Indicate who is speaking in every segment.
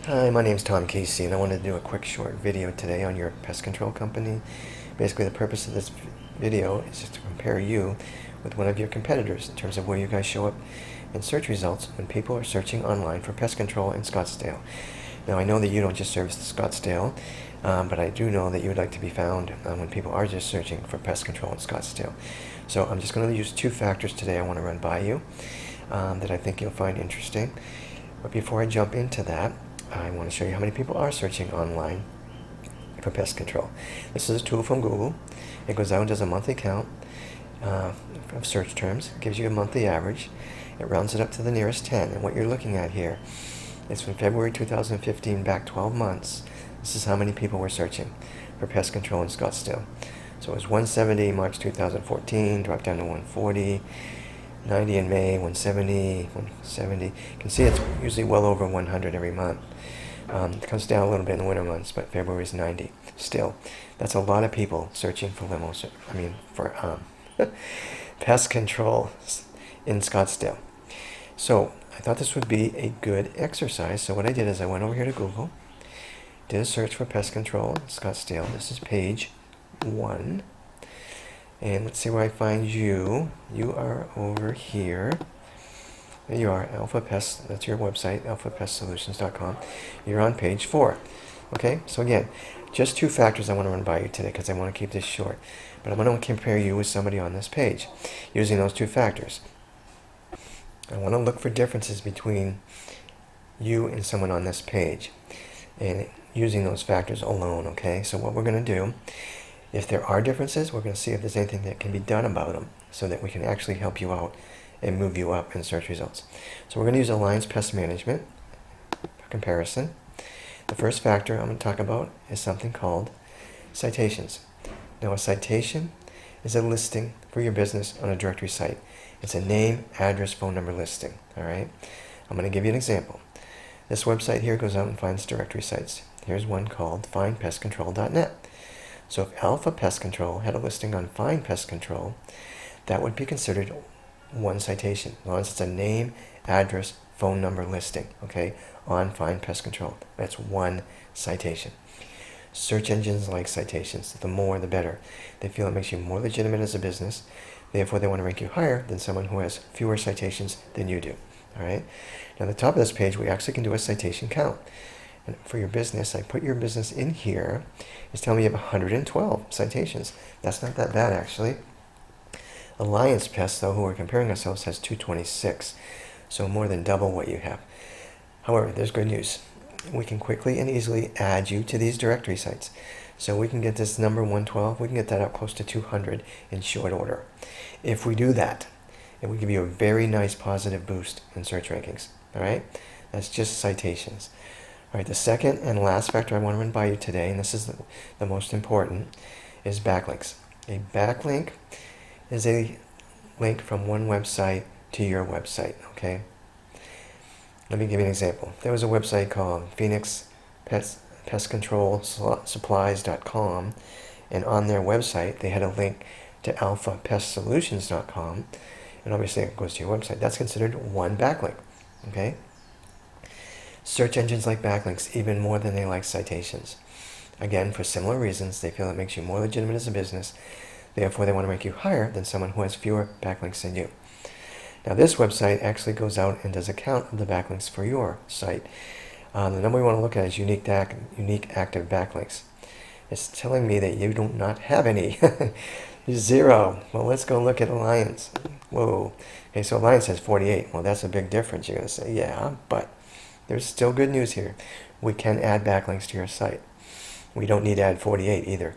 Speaker 1: Hi, my name's Tom Casey, and I wanted to do a quick short video today on your pest control company. Basically, the purpose of this video is just to compare you with one of your competitors in terms of where you guys show up in search results when people are searching online for pest control in Scottsdale. Now, I know that you don't just service the Scottsdale, but I do know that you would like to be found when people are just searching for pest control in Scottsdale. So I'm just going to use two factors today I want to run by you that I think you'll find interesting. But before I jump into that, I want to show you how many people are searching online for pest control. This is a tool from Google. It goes out and does a monthly count of search terms. It gives you a monthly average. It rounds it up to the nearest 10. And what you're looking at here is from February 2015 back 12 months. This is how many people were searching for pest control in Scottsdale. So it was 170 March 2014, dropped down to 140. 90 in May, 170, 170. You can see it's usually well over 100 every month. It comes down a little bit in the winter months, but February is 90. Still, that's a lot of people searching for limos. For pest control in Scottsdale. So I thought this would be a good exercise. So what I did is I went over here to Google, did a search for pest control in Scottsdale. This is page 1. And let's see where I find you. You are over here. There you are, Alpha Pest. That's your website, alphapestsolutions.com. You're on page 4. Okay, so again, just two factors I want to run by you today because I want to keep this short. But I want to compare you with somebody on this page using those two factors. I want to look for differences between you and someone on this page and using those factors alone. Okay, so what we're going to do, if there are differences, we're going to see if there's anything that can be done about them so that we can actually help you out and move you up in search results. So we're going to use Alliance Pest Management for comparison. The first factor I'm going to talk about is something called citations. Now, a citation is a listing for your business on a directory site. It's a name, address, phone number listing. All right. I'm going to give you an example. This website here goes out and finds directory sites. Here's one called findpestcontrol.net. So if Alpha Pest Control had a listing on Find Pest Control, that would be considered one citation, as long as it's a name, address, phone number listing, okay, on Find Pest Control. That's one citation. Search engines like citations. The more, the better. They feel it makes you more legitimate as a business. Therefore, they want to rank you higher than someone who has fewer citations than you do. All right. Now, at the top of this page, we actually can do a citation count. And for your business, I put your business in here. It's telling me you have 112 citations. That's not that bad, actually. Alliance Pest, though, who we're comparing ourselves, has 226. So more than double what you have. However, there's good news. We can quickly and easily add you to these directory sites. So we can get this number 112, we can get that up close to 200 in short order. If we do that, it will give you a very nice positive boost in search rankings. All right? That's just citations. All right, the second and last factor I want to run by you today, and this is the most important, is backlinks. A backlink is a link from one website to your website, okay? Let me give you an example. There was a website called phoenixpestcontrolsupplies.com, and on their website, they had a link to alphapestsolutions.com, and obviously it goes to your website. That's considered one backlink, okay? Search engines like backlinks even more than they like citations. Again, for similar reasons, they feel it makes you more legitimate as a business. Therefore, they want to rank you higher than someone who has fewer backlinks than you. Now, this website actually goes out and does a count of the backlinks for your site. The number we want to look at is unique active backlinks. It's telling me that you do not have any. 0. Well, let's go look at Alliance. Whoa. Okay, so Alliance has 48. Well, that's a big difference. You're going to say, yeah, but there's still good news here. We can add backlinks to your site. We don't need to add 48 either.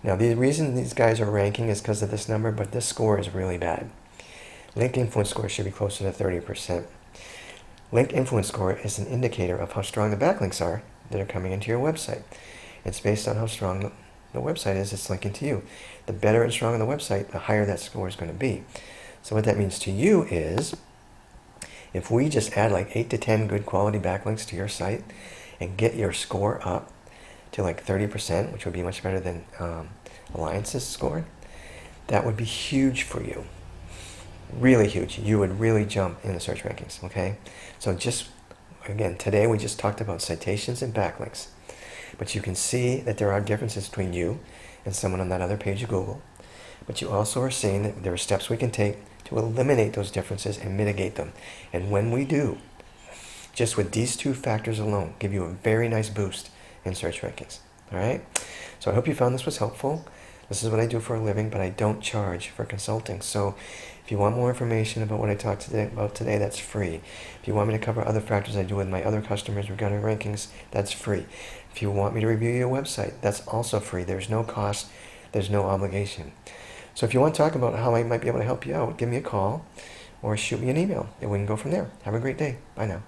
Speaker 1: Now, the reason these guys are ranking is because of this number, but this score is really bad. Link influence score should be closer to 30%. Link influence score is an indicator of how strong the backlinks are that are coming into your website. It's based on how strong the website is it's linking to you. The better and stronger the website, the higher that score is going to be. So what that means to you is, if we just add like 8 to 10 good quality backlinks to your site and get your score up to like 30%, which would be much better than Alliance's score, that would be huge for you. Really huge. You would really jump in the search rankings, okay? So just again, today we just talked about citations and backlinks. But you can see that there are differences between you and someone on that other page of Google. But you also are seeing that there are steps we can take to eliminate those differences and mitigate them. And when we do, just with these two factors alone, give you a very nice boost in search rankings. All right? So I hope you found this was helpful. This is what I do for a living, but I don't charge for consulting. So if you want more information about what I talked about today, that's free. If you want me to cover other factors I do with my other customers regarding rankings, that's free. If you want me to review your website, that's also free. There's no cost. There's no obligation. So if you want to talk about how I might be able to help you out, give me a call or shoot me an email, and we can go from there. Have a great day. Bye now.